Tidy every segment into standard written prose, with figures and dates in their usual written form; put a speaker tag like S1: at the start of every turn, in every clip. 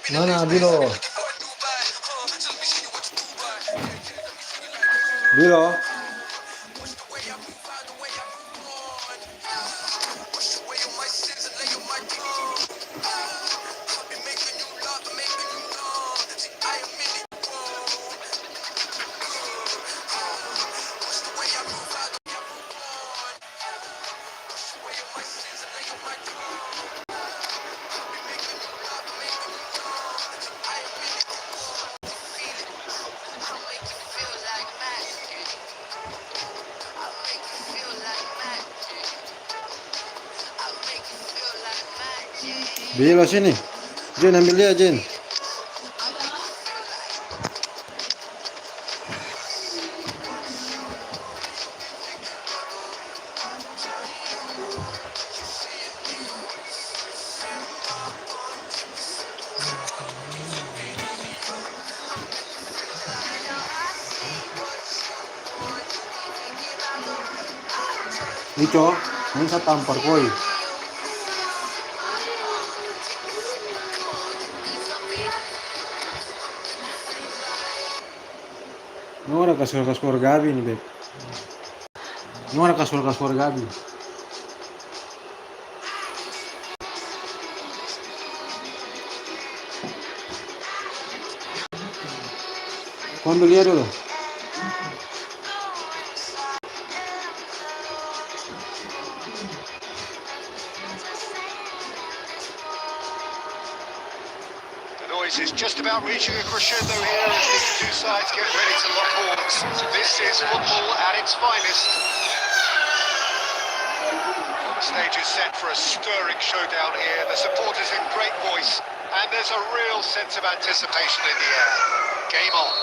S1: Mana Biro? Biro? Biro sini. Jin ambil dia Jin. Nico, ini saya tampar koi. Non ora kasur Gabi nih, Beb. Non ora kasur Gabi. Kau ambil dia dulu.
S2: Is just about reaching a crescendo here as these two sides get ready to lock horns. This is football at its finest. Well, the stage is set for a stirring showdown here. The supporters in great voice, and there's a real sense of anticipation in the air. Game on.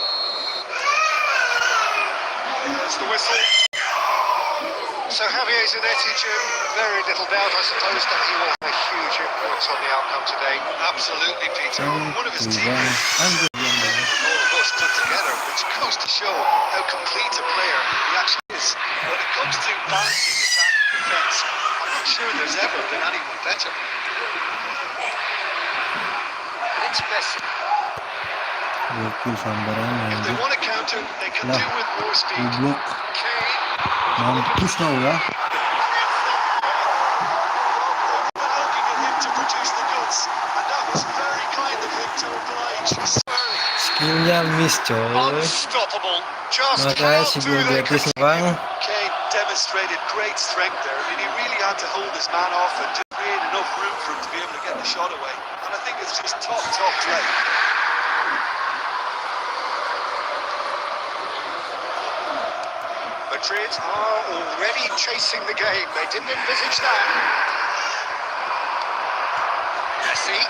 S2: There's the whistle. So Javier Zanetti, very little doubt, I suppose, that he will have a huge influence on the outcome today.
S3: Absolutely, Peter. One of his teammates, all of us put together, which goes to show how complete a player he actually is. When it comes to balancing attack and defence, I'm not sure there's ever been anyone better. It's Messi. If they want to counter, they can do with more speed. Kane.
S1: Mampus kau ya. Skillnya miss coy. Makanya si Bill Gates bang.
S3: Kane demonstrated great strength there. I mean, he really had to hold his man off and just create enough room for him to be able to get the shot away. And I think it's just top play.
S2: Madrid are already chasing the game. They didn't envisage that. Messi.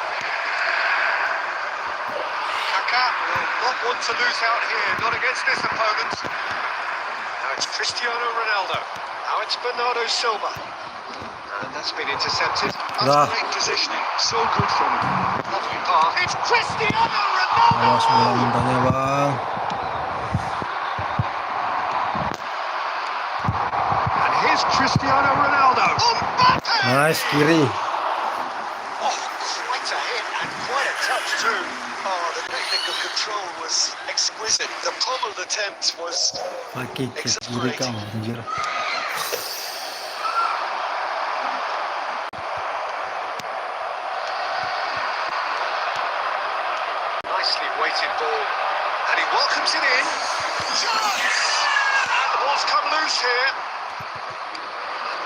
S2: Kaka will not want to lose out here, not against this opponent. Now it's Cristiano Ronaldo. Now it's Bernardo Silva. And that's been intercepted. That's great positioning. So good from him. Lovely pass. It's Cristiano Ronaldo!
S1: Awas bola bintangnya bang.
S2: Cristiano Ronaldo.
S1: Nice kiri.
S2: Oh, quite a hit and quite a touch too.
S3: Oh, the technical control was exquisite. The pummeled attempt was exhilarating.
S2: Nicely weighted ball, and he welcomes it in. Chance! And the ball's come loose here.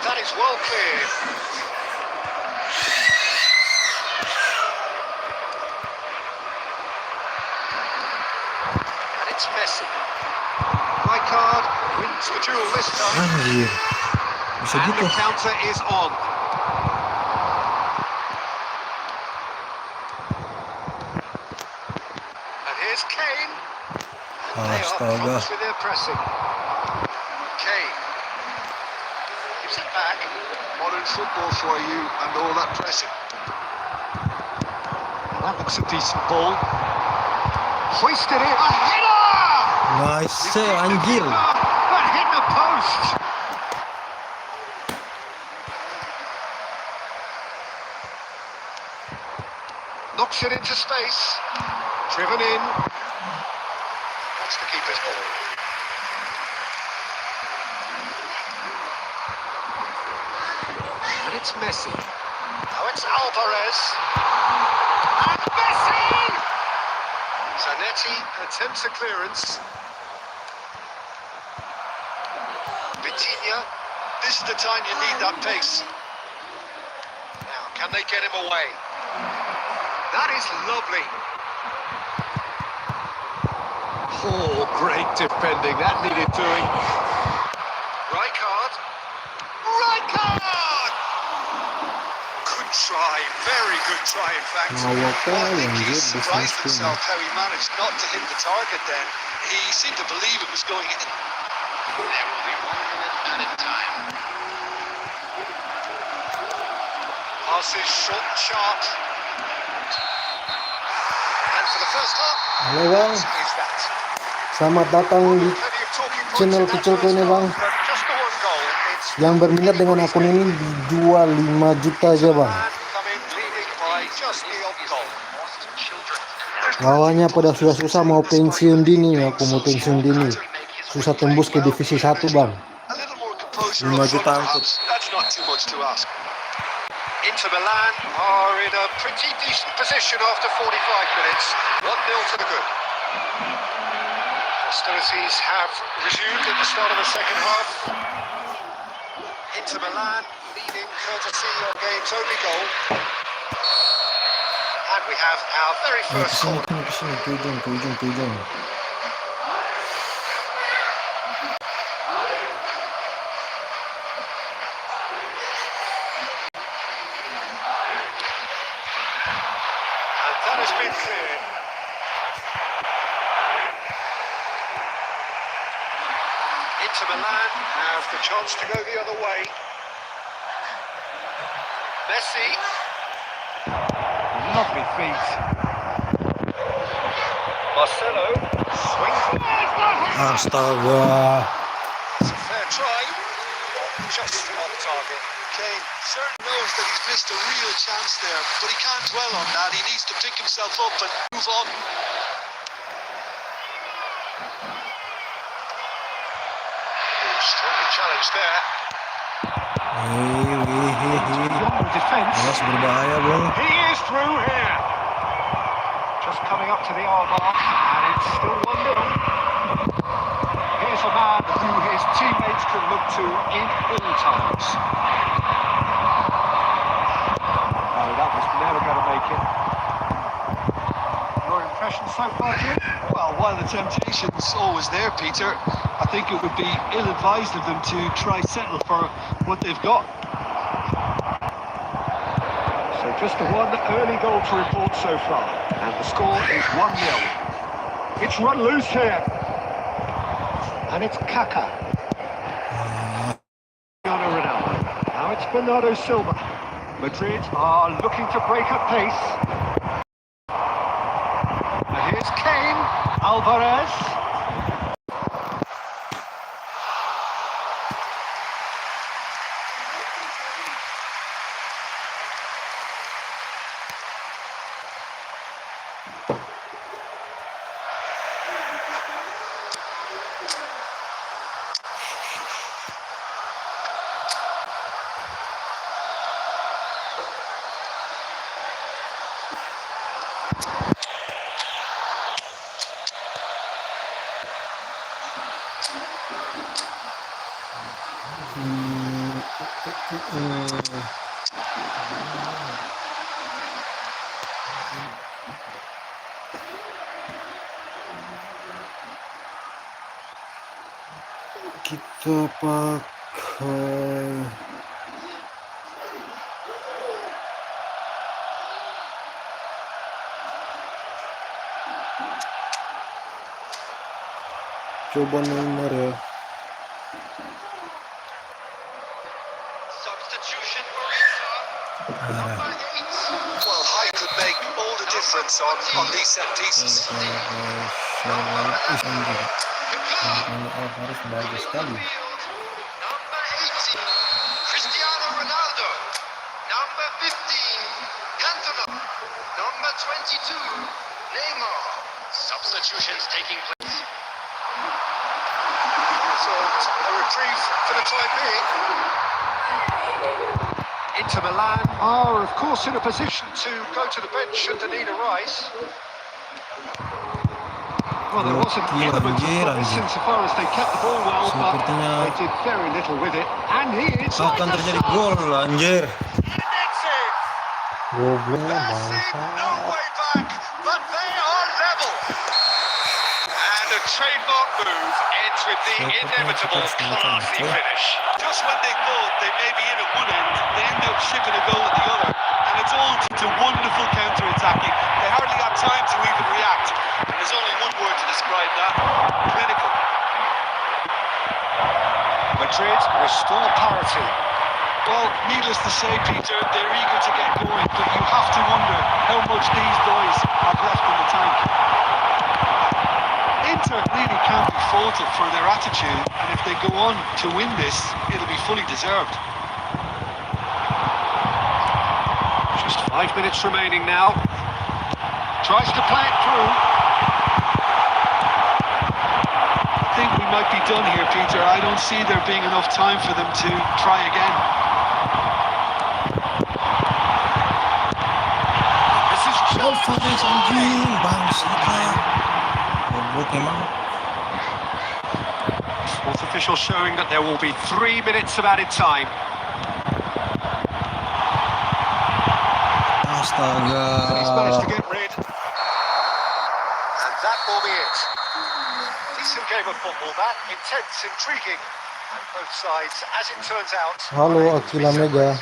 S2: That is well cleared. And it's Messi. High card wins the duel this time.
S1: Anjir. Bisa
S2: and
S1: gitu.
S2: the counter is on. And here's Kane. And they are prompt with their pressing. Kane. It back.
S3: Modern football for you and all that pressing.
S2: That looks a decent ball. Hoisted it. A header!
S1: Nice save, anjir.
S2: That hit the post. Knocks it into space. Driven in. That's the keeper's ball. And it's Messi. Now it's Alvarez. And Messi! Zanetti attempts a clearance. Vitinha.
S3: This is the time you need that pace.
S2: Now, can they get him away? That is lovely. Oh, great defending. That needed doing. Rijkaard. Rijkaard!
S3: Good try, very good try in fact. I think he surprised himself how he managed not to hit the target then. He seemed to believe it was going in.
S4: There will be 1 minute added time.
S2: Pass is short and sharp. And for the first time,
S1: Halo bang,
S2: is that.
S1: selamat datang di
S2: Plenty of talking points
S1: channel
S2: in that
S1: kecilku
S2: first
S1: ini bang.
S2: half, but just the one goal. It's
S1: Yang berminat dengan akun ini dijual 5 juta aja bang.
S2: man coming leading by just the odd goal.
S1: Lawannya pada susah-susah mau pensiun dini, aku mau pensiun dini. Susah tembus ke divisi 1 bang.
S3: A little more composure
S1: 5
S3: up front
S1: juta angkut.
S3: perhaps. That's not too much to ask.
S2: Inter Milan are in a pretty decent position after 45 minutes. 1-0 to the good. Hostilities have resumed at the start of the second half. Inter Milan leading courtesy of game's only goal. And we have our very first corner.
S1: Kesini, ke ujung.
S2: And that has been cleared. Inter Milan have the chance to go the other way. Messi. Lovely feet. Marcelo swings.
S1: Astaga.
S2: It's a fair try. Just on target.
S3: Kane certainly knows that he's missed a real chance there, but he can't dwell on that. He needs to pick himself up and move on.
S2: Strongly challenged there.
S1: Wih.
S2: Defense.
S1: Awas berbahaya bang.
S2: He is through here. Just coming up to the hour mark, and it's still 1-0. Here's a man who his teammates can look to in all times. No, that was never going to make it. Your impression so far, Jim?
S3: Well, while the temptation's always there, Peter, I think it would be ill-advised of them to try settle for what they've got.
S2: So just the one early goal to report so far, and the score is 1-0. It's run loose here, and it's Kaka. Ronaldo. Now it's Bernardo Silva. Madrid are looking to break at pace. And here's Kane, Alvarez.
S1: Kita pakai coba nomor ya.
S2: Substitution. Number 8.
S3: Well, height could make all the difference on these set pieces.
S2: Number 11.
S1: Harus bagus sekali.
S2: Number 18. Cristiano Ronaldo. Number 15. Cantona. Number 22. Neymar.
S4: Substitutions taking place.
S2: So a reprieve for the time being. Inter Milan are, of course, in a position to go to the bench should the need arise. Well, there was an element of promise insofar as they kept the ball well, but they did very little with it. And here it's
S1: Akan terjadi gol, anjir.
S2: That's it.
S1: Goblok
S2: That's it. No
S1: bangsa.
S2: way back, but they are level. And a trademark move ends with the inevitable classy finish.
S3: Just when they thought they may be in at one end, they end up shipping a goal at the other. And it's all to wonderful counter-attacking. They hardly have time to even react. And there's only one word to describe that: clinical.
S2: Madrid restore parity.
S3: Well, needless to say, Peter, they're eager to get going, but you have to wonder how much these boys have left in the tank. Inter really can't be faulted for their attitude, and if they go on to win this, it'll be fully deserved.
S2: Just 5 minutes remaining now. Tries to play it through.
S3: I think we might be done here, Peter. I don't see there being enough time for them to try again.
S2: This is
S1: Gol Fares anjing, bangsat. Goblok emang.
S2: fourth official showing that there will be 3 minutes of added time. He's managed to
S1: Astaga.
S2: get rid. And that will be it. Decent game of football, that. Intense, intriguing. And both sides, as it turns out,
S1: Halo,
S2: are able to be
S1: Akila Mega.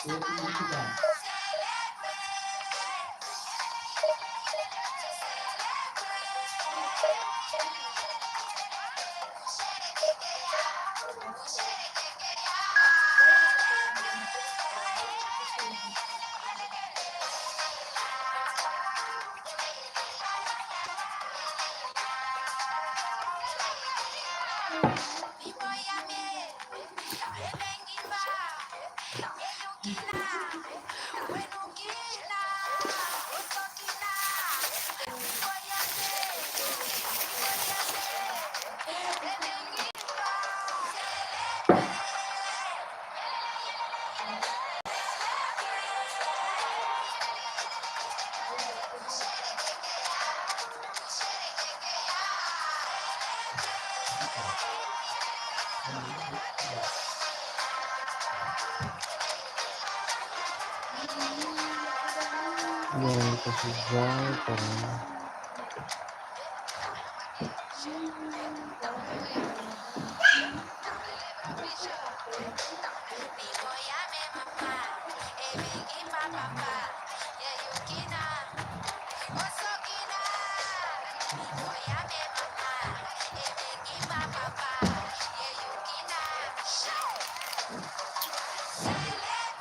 S2: separated.
S1: Yang dikasih jual karena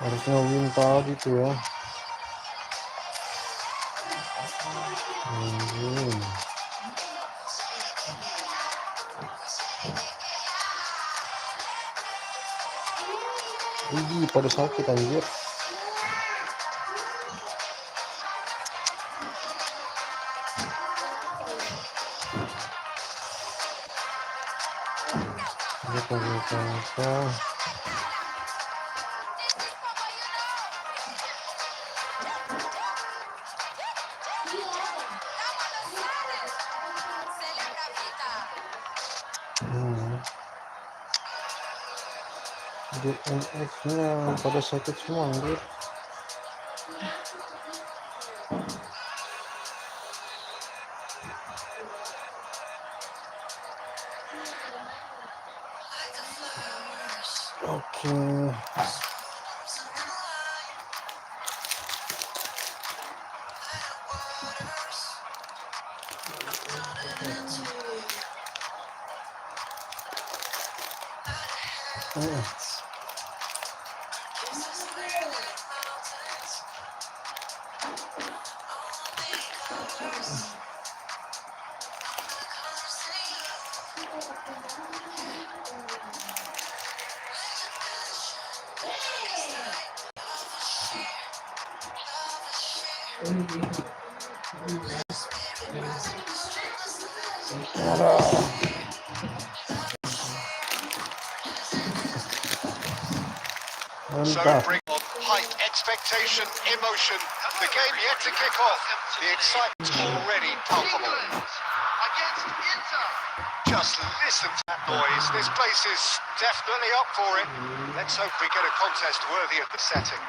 S1: harusnya win tadi tuh ya. Anjing. Ih, pada sakit anjir. Apa. DNX-nya pada sakit semua anjir. Oke.
S2: So
S1: Mantap.
S2: bring on hype, expectation, emotion. The game yet to kick off. The excitement's already palpable.
S3: Against Inter.
S2: Just listen to that noise. This place is definitely up for it. Let's hope we get a contest worthy of the setting.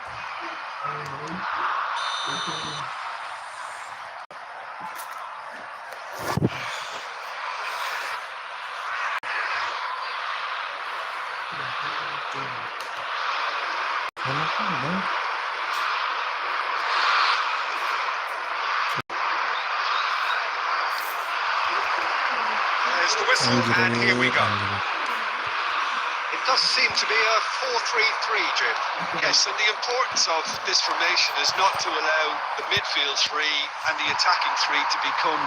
S2: There's the whistle, and here we go. It does seem to be a 4-3-3, Jim.
S3: Yes, and the importance of this formation is not to allow the midfield three and the attacking three to become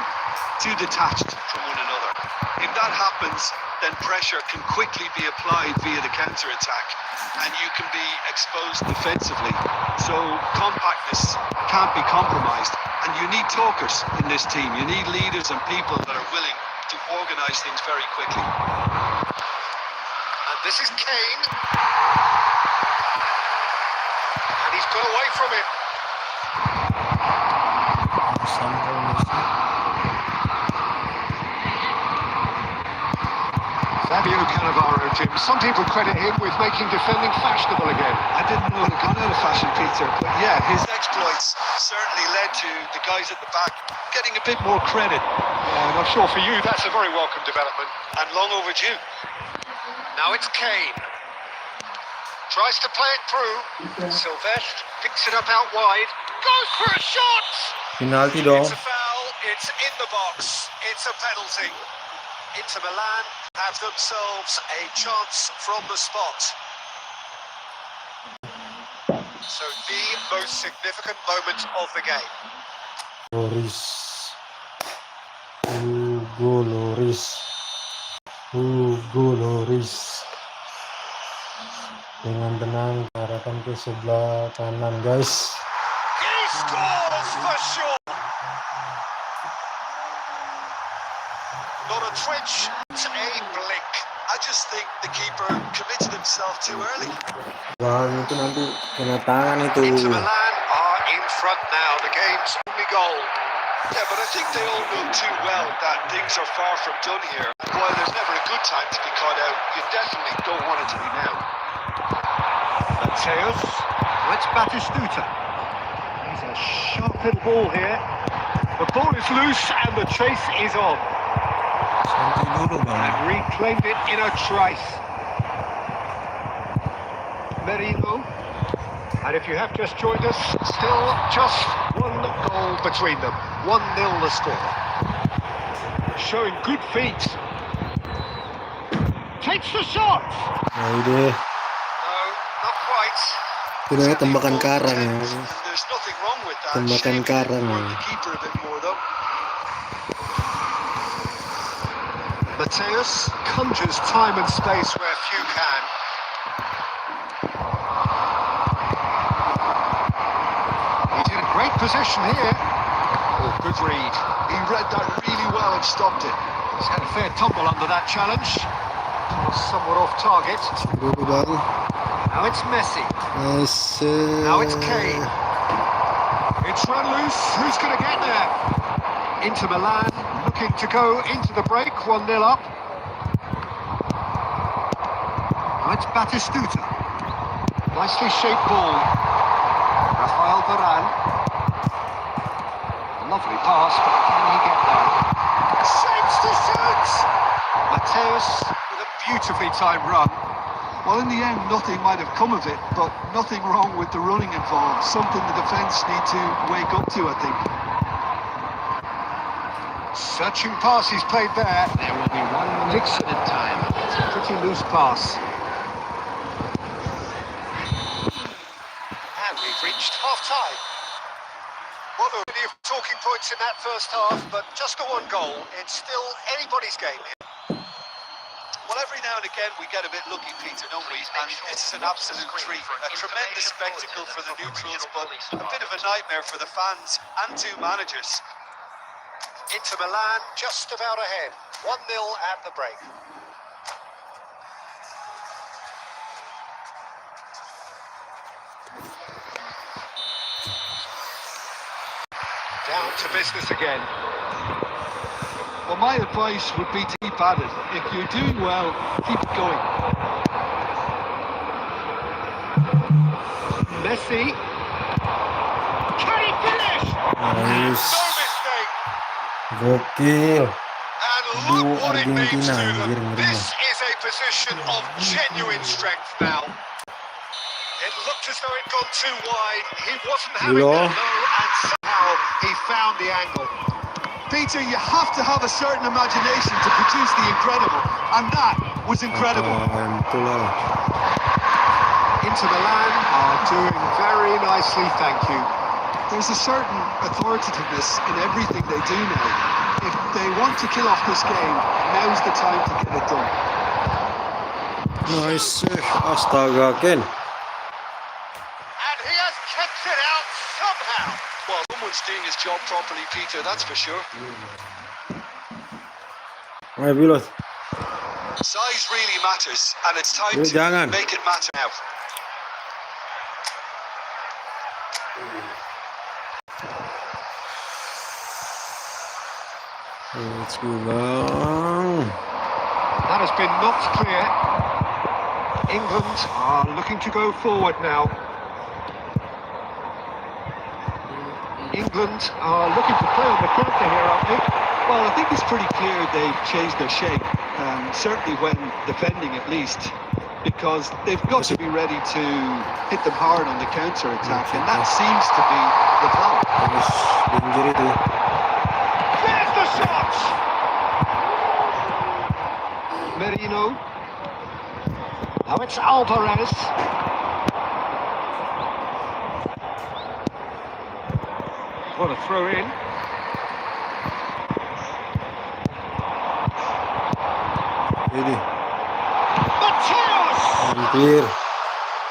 S3: too detached from one another. If that happens, then pressure can quickly be applied via the counter-attack, and you can be exposed defensively. So compactness can't be compromised, and you need talkers in this team. You need leaders and people that are willing to organise things very quickly.
S2: And this is Kane. And he's got away from it. Fabio Cannavaro, Jim. Some people credit him with making defending fashionable again.
S3: I didn't know it had gone out of fashion, Peter, but yeah, his exploits certainly led to the guys at the back getting a bit more credit.
S2: Yeah, and I'm sure for you that's a very welcome development.
S3: And long overdue.
S2: Now it's Kane. Tries to play it through. Sylvestre picks it up out wide. Goes for a shot!
S1: Penalti dong.
S2: It's a foul. It's in the box. It's a penalty. Inter Milan have themselves a chance from the spot. So the most significant moment of the game.
S1: Loris. Hugo Loris. Hugo Loris. Dengan tenang arahkan ke sebelah kanan, guys.
S2: He scores for sure. Not a twitch, it's a blink.
S3: I just think the keeper committed himself too early.
S1: Wah, itu nanti kena tangan itu.
S2: Inter Milan are in front now. The game's only goal.
S3: Yeah, but I think they all know too well that things are far from done here. And while there's never a good time to be caught out, you definitely don't want it to be now.
S2: Mateus, it's Batistuta. He's a sharp little ball here. The ball is loose and the chase is on. And reclaimed it in a trice. Merino. And if you have just joined us, still just one goal between them. 1-0 the score. Showing good feet. Takes the shot.
S1: Nah, ide.
S2: No, not quite.
S1: Itu namanya tembakan karang ya.
S3: There's nothing wrong with that.
S1: Tembakan karang ya.
S3: The keeper a bit more though.
S2: Mateus conjures time and space where few can. He's in a great position here. Oh, good read.
S3: He read that really well and stopped it.
S2: He's had a fair tumble under that challenge. Was somewhat off target. Now it's Messi.
S1: Nice.
S2: Now it's Kane. It's run loose. Who's going to get there? Inter Milan looking to go into the break. 1-0 up. Now it's Batistuta. Nicely shaped ball. Rafael Varane. Lovely pass, but can he get there? Shapes to shoot! Mateus with a beautifully timed run.
S3: Well, in the end, nothing might have come of it, but nothing wrong with the running involved. Something the defence need to wake up to, I think. Searching pass he's played there.
S4: There will be 1 minute added time.
S3: Pretty loose pass.
S2: And we've reached half-time. Well, there were plenty of talking points in that first half, but just the one goal. It's still anybody's game here.
S3: Well, every now and again we get a bit lucky, Peter, don't we? And it's an absolute treat. A tremendous spectacle for the neutrals, but a bit of a nightmare for the fans and two managers.
S2: Inter Milan just about ahead. 1-0 at the break. Down to business again.
S3: Well, my advice would be to keep at it. If you're doing well, keep it going. Messi. Can he finish?
S1: Nice.
S2: No mistake.
S1: Gokil.
S2: And look what it means to
S1: Argentina,
S2: them.
S1: anjir,
S2: This
S1: ngeri.
S2: is a position of genuine strength now. It looked as though it'd gone too wide. He wasn't having
S1: Hello?
S2: that low, and somehow he found the angle.
S3: Peter, you have to have a certain imagination to produce the incredible, and that was incredible.
S1: Itulah.
S2: Inter Milan are doing very nicely, thank you.
S3: There's a certain authoritativeness in everything they do now. If they want to kill off this game, now's the time to get it done.
S1: Nice. Astaga, Ken.
S2: And he has kept it out somehow.
S3: Well, someone's doing his job properly, Peter, that's for sure.
S1: Ayo, Bilot.
S3: Size really matters, and it's time to
S1: Jangan.
S3: make it matter now.
S1: Let's go, bang.
S2: That has been knocked clear. England are looking to go forward now. England are looking to play on the counter here, aren't they?
S3: Well, I think it's pretty clear they've changed their shape, certainly when defending at least, because they've got to be ready to hit them hard on the counter-attack, and that seems to be the plan.
S1: Terus injury tuh.
S2: There's the shot!
S3: Merino,
S2: Now it's Alvarez. What a throw in.
S1: Ini.
S2: Mateus!
S1: Hampir.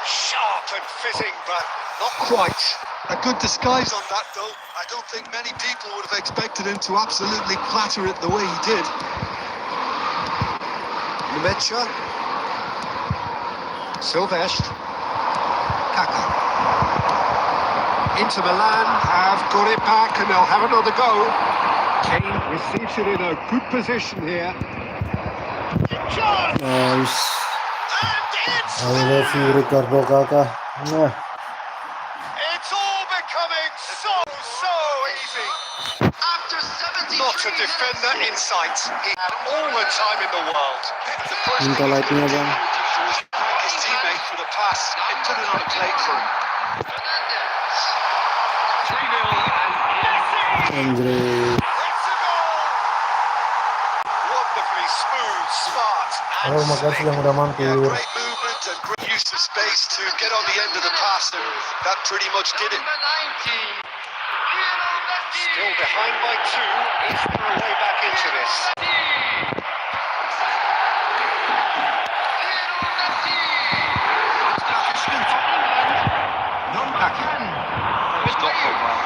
S2: Sharp and fitting, but not quite.
S3: a good disguise on that though. I don't think many people would have expected him to absolutely clatter it the way he did.
S2: Lemecha. Silvestre. Kaka. Inter Milan have got it back and they'll have another go. Kane receives it in a good position here. John!
S1: Nice.
S2: And it's
S1: I love you, Ricardo Kaka. Nah.
S2: It's all becoming so easy.
S4: After 73
S2: Not a defender in sight. He had all the time in the world.
S3: The first
S1: Minta
S3: thing he's
S1: lightnya,
S3: got to do
S1: Bang.
S3: was thank his teammate for the pass and put it on a plate for him.
S4: Fernandez. 3-0 and
S1: Andre.
S2: It's a goal. Wonderfully smooth, smart, and
S1: Halo, makasih yang udah
S3: Yeah,
S1: mampir.
S3: great movement and great use of space to get on the end of the pass, and that pretty much did it.
S4: number 19. Lionel Messi.
S2: still behind by two. Is there a way back into this? It's not gone well.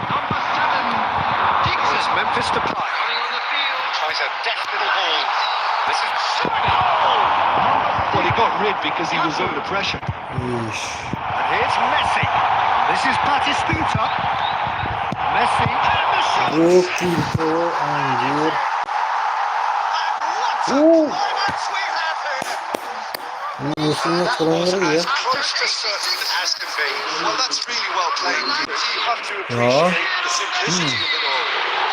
S4: Number 7.
S2: Oh, it's Memphis Depay.
S4: Running on the field.
S2: Tries a deft little ball. This is goal.
S3: Well, he got rid because he was under pressure.
S1: Ish.
S2: And here's Messi. This is Batistuta. Messi and the shot.
S1: Gokil tuh, anjir.
S2: What a climax we have here.
S1: Musuhnya
S2: That
S1: kurang
S2: was
S1: ngeri ya.
S2: as close to certain as can be.
S3: Well, that's really well played.
S2: You have to
S1: Ja.
S2: appreciate the simplicity of it all.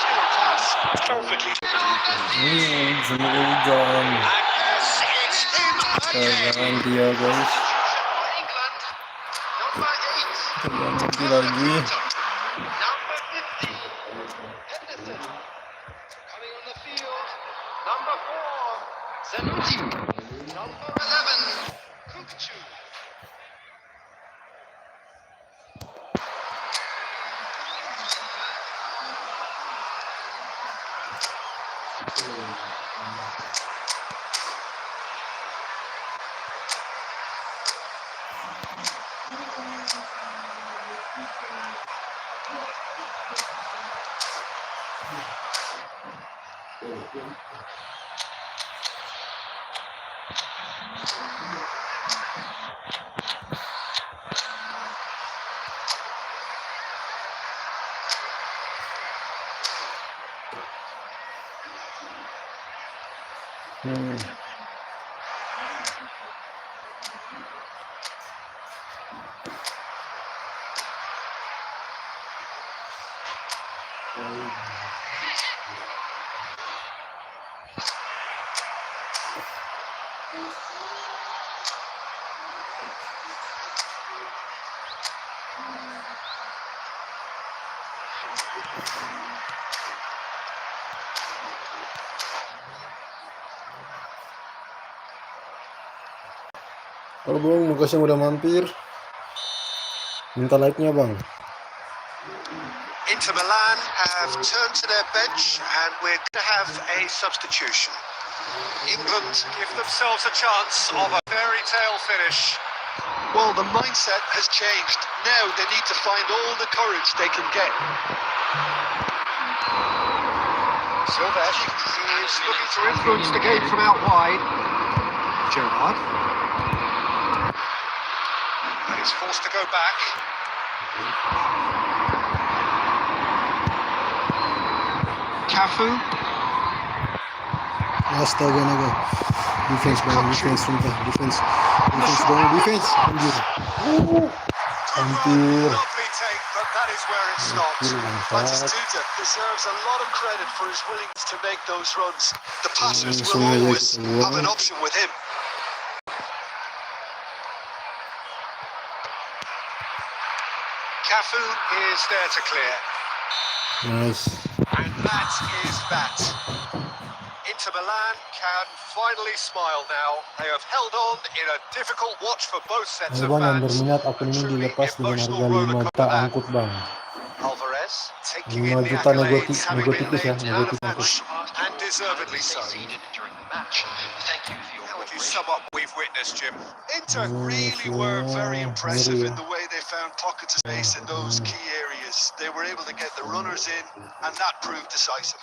S2: Pure class. Perfectly.
S1: Semoga hujan.
S2: And yes, it's in
S3: Magnet.
S5: Terganti ya guys.
S4: Substitution for England. Number 8.
S5: Terganti
S4: Graham
S5: lagi.
S4: Potter. Number 50. Henderson. Coming on the field. Number 4. Zanuti. Number 11. Kukchu.
S1: Halo bang, makasih yang udah mampir. Minta like-nya bang.
S2: Inter Milan have turned to their bench and we're going to have a substitution. England give themselves a chance of a fairy tale finish.
S3: Well, the mindset has changed. Now they need to find all the courage they can get.
S2: Silvesh is looking to influence the game from out wide. Gerrard. And he's forced to go back. Cafu.
S1: Astaga naga. Defense bang, defense sumpah, defense bang, defense. Anjir. Hampir.
S2: Lovely take, but that is where it stops.
S3: Francis Juta deserves a lot of credit for his willingness to make those runs. The passers will
S1: Sengaja
S3: always
S1: kita buang.
S3: have an option with him.
S2: Cafu is there to clear.
S1: Nice.
S2: And that is that. Inter Milan can finally smile now. They have held on in a difficult watch for both sets
S1: Ayo
S2: of
S1: bang, yang
S2: fans.
S1: berminat akun ini dilepas dengan harga 5 juta angkut bang.
S2: Alvarez taking
S1: 5
S2: in the
S1: juta
S2: accolades, having been
S1: negotitis ya,
S2: named man of
S1: negotitis
S2: the
S1: angkut.
S2: match, and deservedly so. How would you sum up what we've witnessed, Jim?
S3: Inter really were very impressive in the way they found pockets of space in those key areas. They were able to get the runners in, and that proved decisive.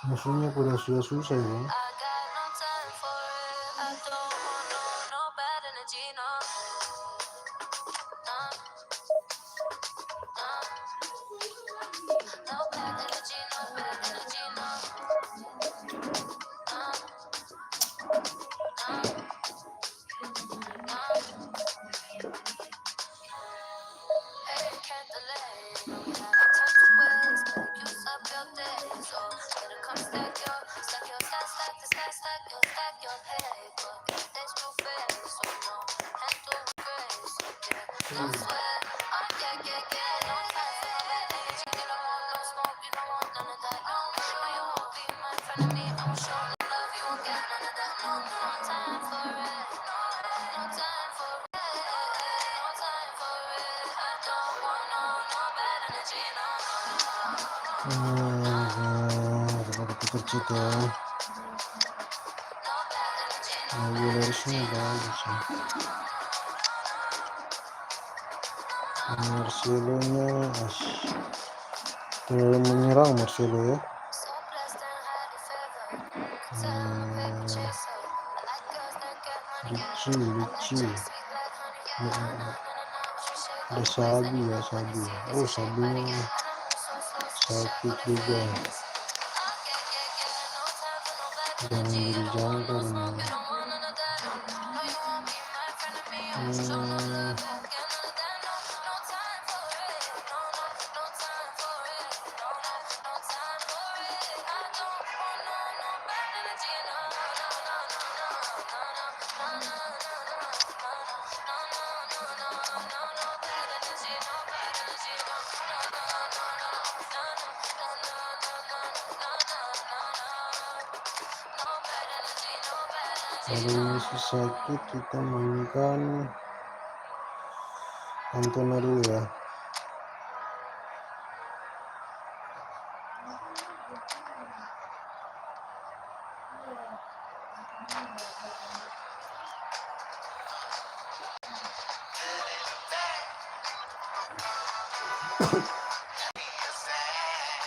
S1: Musuhnya udah susah ya. Tercita. Harusnya bagus ya. Marcelo-nya terlalu menyerang Marcelo ya. Lucu. Ada Sabi ya, Sabi. Oh, Sabinya sakit juga. Jangan jadi jangkar nih. Kalau masih sakit kita mainkan Antona dulu ya.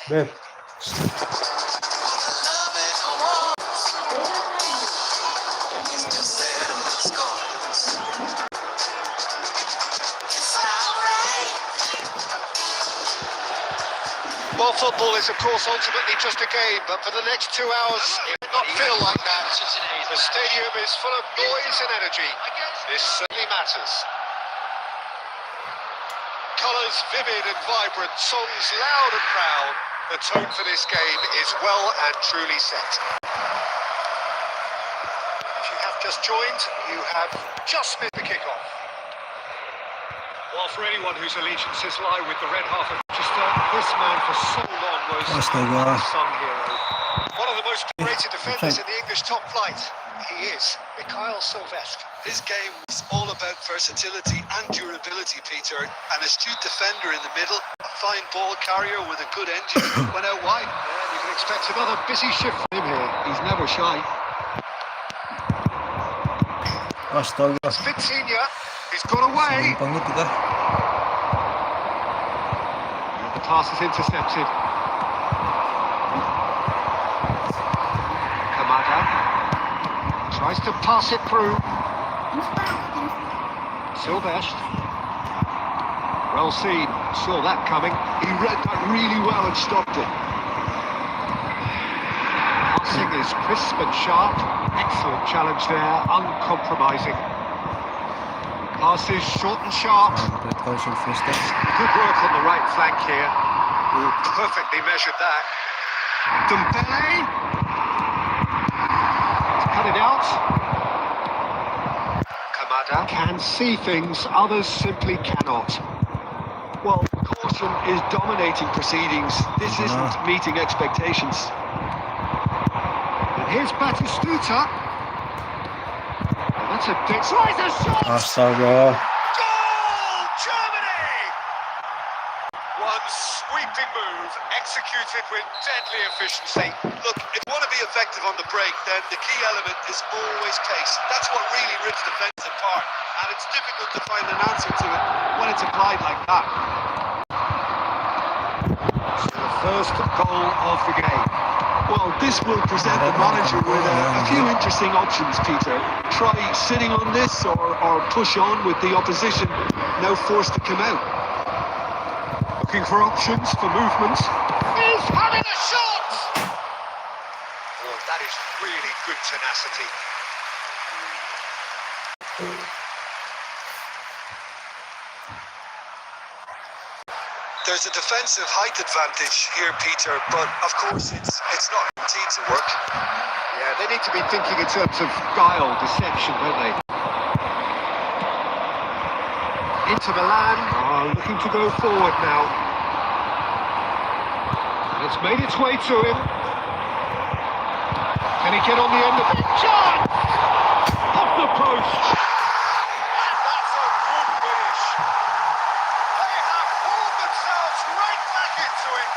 S1: Beb.
S2: Well, football is, of course, ultimately just a game, but for the next 2 hours, it will not feel like that. The stadium is full of noise and energy. This certainly matters. Colours vivid and vibrant, songs loud and proud. The tone for this game is well and truly set. If you have just joined, you have just missed the kickoff. Well, for anyone whose allegiances lie with the red half of Manchester, this man for so long was a unsung hero. One of the most rated defenders in the English top flight. He is Mikhail Silvestre.
S3: His game was all about versatility and durability, Peter. An astute defender in the middle, a fine ball carrier with a good engine, went out wide.
S2: And you can expect another busy shift from him here. He's never shy.
S5: Astaga.
S2: Fit senior, he's got away.
S5: Gampang itu dah.
S2: The pass is intercepted. Kamada tries to pass it through. Silvestre. Well seen, saw that coming. He read that really well and stopped it. Passing is crisp and sharp. Excellent challenge there, uncompromising. Pass is short and sharp. Good work on the right flank here. Ooh, perfectly measured that. Dembele. Cut it out. Kamada can see things, others simply cannot.
S3: Well, caution is dominating proceedings. This isn't meeting expectations.
S2: And here's Batistuta. That's a big tries a shot!
S5: Astaga.
S2: Goal! Germany! One sweeping move, executed with deadly efficiency.
S3: Look, if you want to be effective on the break, then the key element is always pace. That's what really rips defence apart. And it's difficult to find an answer to it when it's applied like that.
S2: The first goal of the game.
S3: Well, this will present the manager with a few interesting options, Peter. Try sitting on this or push on with the opposition now forced to come out.
S2: Looking for options for movement. He's having a shot! Oh, that is really good tenacity.
S3: There's a defensive height advantage here, Peter, but of course it's not guaranteed to work.
S2: Yeah, they need to be thinking in terms of guile, deception, don't they? Inter Milan are looking to go forward now. And it's made its way to him. Can he get on the end of it? Chance! Off the post! And that's a good finish. They have pulled themselves right back into it.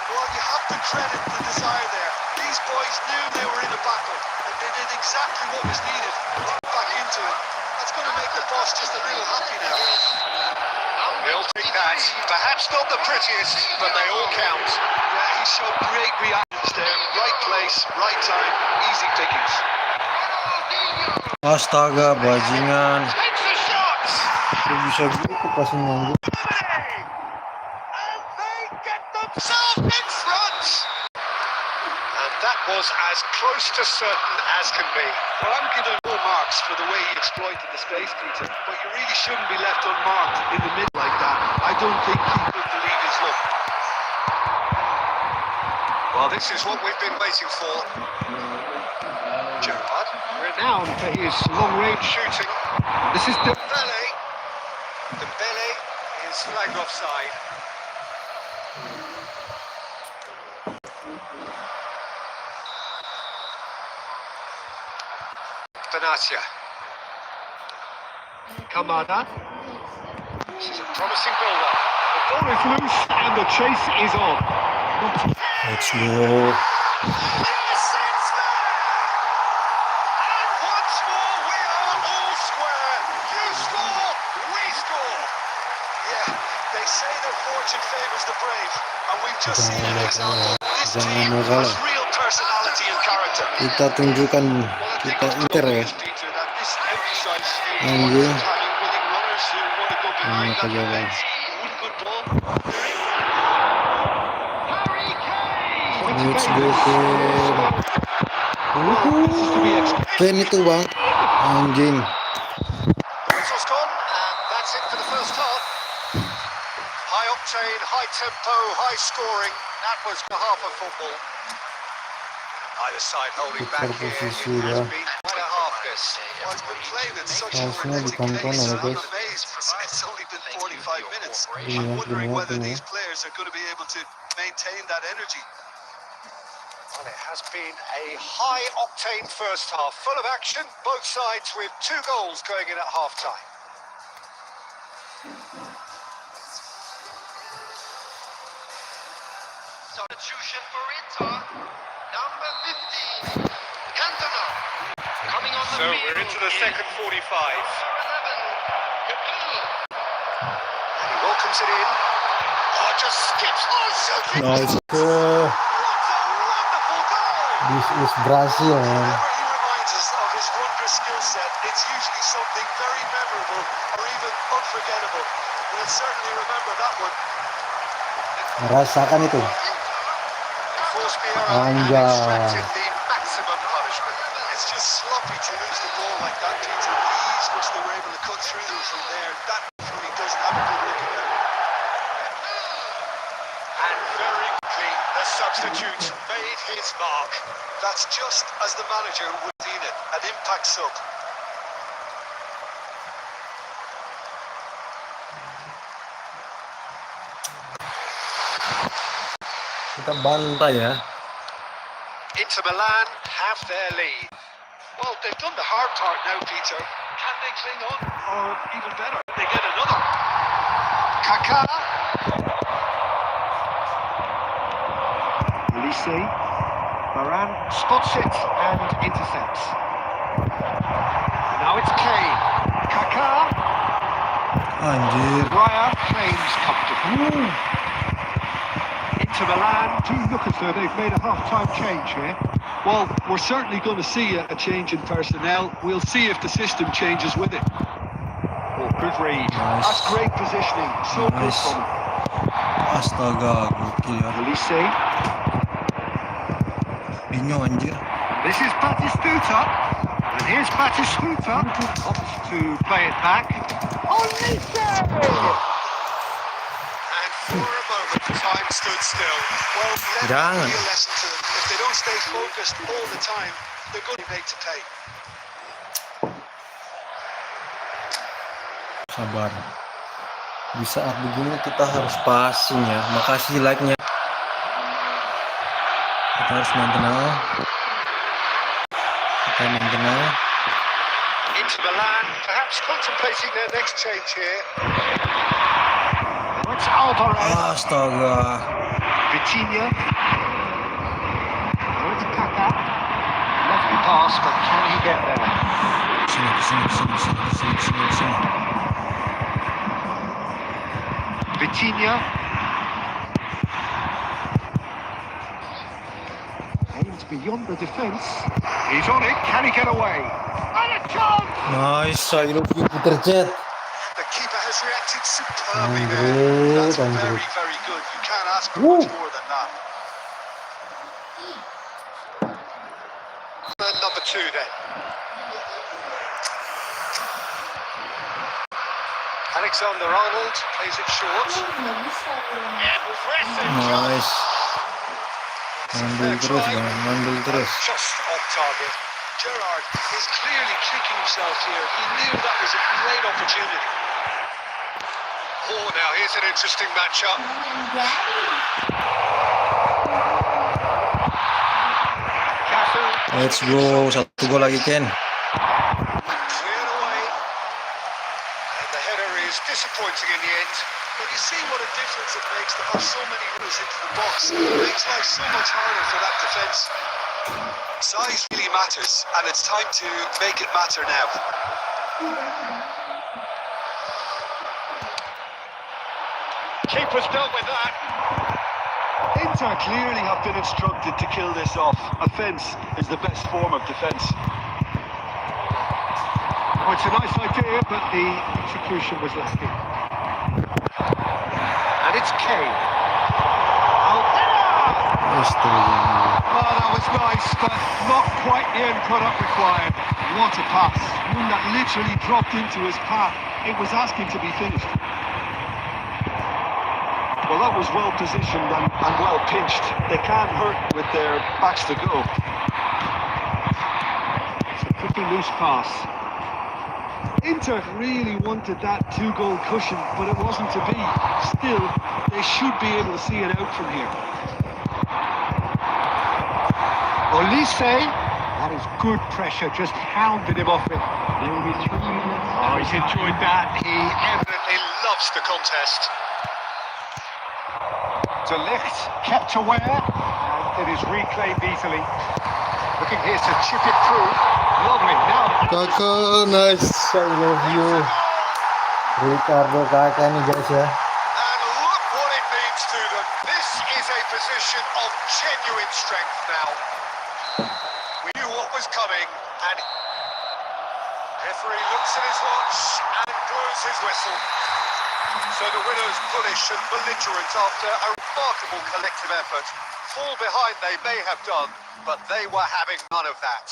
S3: Well, you have to credit the desire there. These boys knew they were in a battle, and they did exactly what was needed. Right back into it. That's going to make the boss just a little happy now.
S2: They'll take that. Perhaps not the prettiest, but they all count.
S3: Yeah, he showed great reactions there. Right place, right time, easy pickings.
S5: Astaga, bajingan.
S2: Takes a shot!
S1: Kok bisa gitu passing yang gitu?
S2: And they get the Self in front! And that was as close to certain as can be.
S3: Well, I'm giving full marks for the way he exploited the space, Peter, but you really shouldn't be left unmarked in the middle like that. I don't think he could believe his luck.
S2: Well, this is what we've been waiting for. Gerrard, renowned for his long-range shooting. This is Dembele. Dembele is flagged offside. Benatia. Kamada. This is a promising build-up. The ball is loose and the chase is on.
S5: Let's go.
S2: Yes, it's there! And once more we are all square. You score, we score. Yeah, they say that fortune favours the brave, and we've just seen an example. This team has real personality and character.
S5: Kita tunjukkan kita Inter ya.
S2: Peter, that this emphasizes the
S5: Anjing.
S2: importance of having willing runners who want to go behind
S5: Ini
S2: that
S5: apa
S2: defense. Good ball.
S5: Let's go Ken itu bang. Anjing.
S2: Whistle's gone, and that's it for the first half. High octane, high tempo, high scoring. That was the half of football. Either side holding back here. It has been quite a half this.
S3: Well, it's been played at such a
S5: Harusnya
S3: frenetic
S5: ditonton
S3: pace.
S5: ya
S3: I'm
S5: guys.
S3: amazed. It's only been 45 minutes.
S5: Iya,
S3: I'm wondering
S5: benar,
S3: whether
S5: benar.
S3: these players are going to be able to maintain that energy.
S2: Well, it has been a high octane first half, full of action, both sides with 2 goals going in at half time.
S4: Substitution for Inter, number 15, Cantona. Coming on the
S2: So
S4: field.
S2: we're into the second 45.
S4: Number 11, Kapoor.
S2: And he welcomes it in. Oh, just skips. Oh, Silky.
S5: Let's go.
S2: What a wonderful goal.
S5: This is Brazil man.
S3: Whenever he reminds us of his wondrous skill set, it's usually something very memorable or even unforgettable. We'll certainly remember that one.
S5: Merasakan itu.
S2: Forced Vieira and
S5: Anjay.
S2: extracted the maximum punishment.
S3: It's just sloppy to lose the ball like that, Peter. The ease which they were able to cut through from there, that definitely doesn't have a good look about it.
S2: And very quickly, the substitute made his mark.
S3: That's just as the manager would mean it, an impact sub.
S5: Kita bantai ya.
S2: Inter Milan have their lead.
S3: Well, they've done the hard part now, Peter. Can they cling on? Or even better, they get another.
S2: Kaká. Elise. Varane spots it and intercepts. Now it's Kane. Kaká.
S5: Anjir.
S2: Raya claims comfortably. Inter Milan do look as though they've made a half-time change here.
S3: Well, we're certainly going to see a change in personnel. We'll see if the system changes with it.
S2: Oh, good read.
S5: Nice.
S3: That's great positioning. So good
S5: Nice.
S3: from him.
S5: Astaga, gokil ya.
S2: Elise.
S5: Bingung anjir.
S2: This is Batistuta. And here's Batistuta. Opts to play it back. Elise! And for a moment, time stood still.
S3: Well, let
S5: Jangan.
S3: that be a lesson to them. If they don't stay focused all the time, they're going to be made to pay.
S5: Sabar. Di saat begini kita harus passing ya. Makasih like-nya. Kita harus main tenang. Kita main tenang.
S2: Inter Milan perhaps contemplating their next change here. It's Alvarez.
S5: Astaga.
S2: Vitinha. Now it's Kaká. Lovely pass, but can he get there?
S5: Sini, sini, sini, sini, sini, sini, sini.
S2: Vitinha. Aims beyond the defence. He's on it. Can he get away? And a chance!
S5: Nice, I love you, Peter Jet.
S3: The keeper has reacted superbly there.
S5: Angkut,
S3: That's
S5: angkut.
S3: very, very good. You can't ask ask for much more than that.
S2: And number 2 then. Alexander-Arnold plays it short.
S4: Impressive
S5: Nice. Ngambil
S2: Fair
S5: terus
S2: try,
S5: bang, ngambil
S2: but
S5: terus.
S2: just off target.
S3: Gerrard is clearly kicking himself here. He knew that was a great opportunity.
S2: Oh, now here's an interesting matchup. Cafu
S5: Let's go, 1 gol lagi Ken.
S2: cleared away. And the header is disappointing in the end.
S3: But you see what a difference it makes to have so many runners into the box. It makes life so much harder for that defence. Size really matters, and it's time to make it matter now.
S2: Keeper's dealt with that.
S3: Inter clearly have been instructed to kill this off. Offence is the best form of defence.
S2: Oh, it's a nice idea, but the execution was lacking. And it's Kane.
S5: Astaga.
S2: Oh, that was nice, but not quite the end product required.
S3: What a pass. One that literally dropped into his path. It was asking to be finished. Well, that was well positioned and well pinched. They can't hurt with their backs to go.
S2: It's a pretty loose pass.
S3: Inter really wanted that 2-goal cushion, but it wasn't to be. Still, they should be able to see it out from here.
S2: Olise, that is good pressure, just hounded him off it. There will be 3 minutes. Oh, he's enjoyed that. He evidently loves the contest. De Ligt kept aware, and it is reclaimed easily. Looking here to chip it through. Lovely. Now,
S5: Kakak, nice. I love you. Ricardo kakak nih guys ya.
S2: and look what it means to them. This is a position of genuine strength now. We knew what was coming, and referee looks at his watch and blows his whistle. So the winners bullish and belligerent after a remarkable collective effort. Fall behind they may have done, but they were having none of that.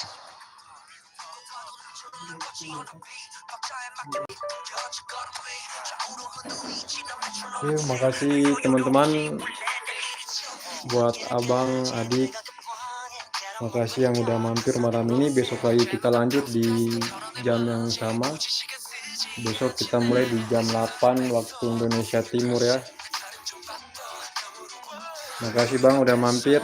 S5: Oke, makasih teman-teman buat abang, adik. Makasih yang udah mampir malam ini. Besok lagi kita lanjut di jam yang sama. Besok kita mulai di jam 8 waktu Indonesia Timur ya. Makasih bang udah mampir.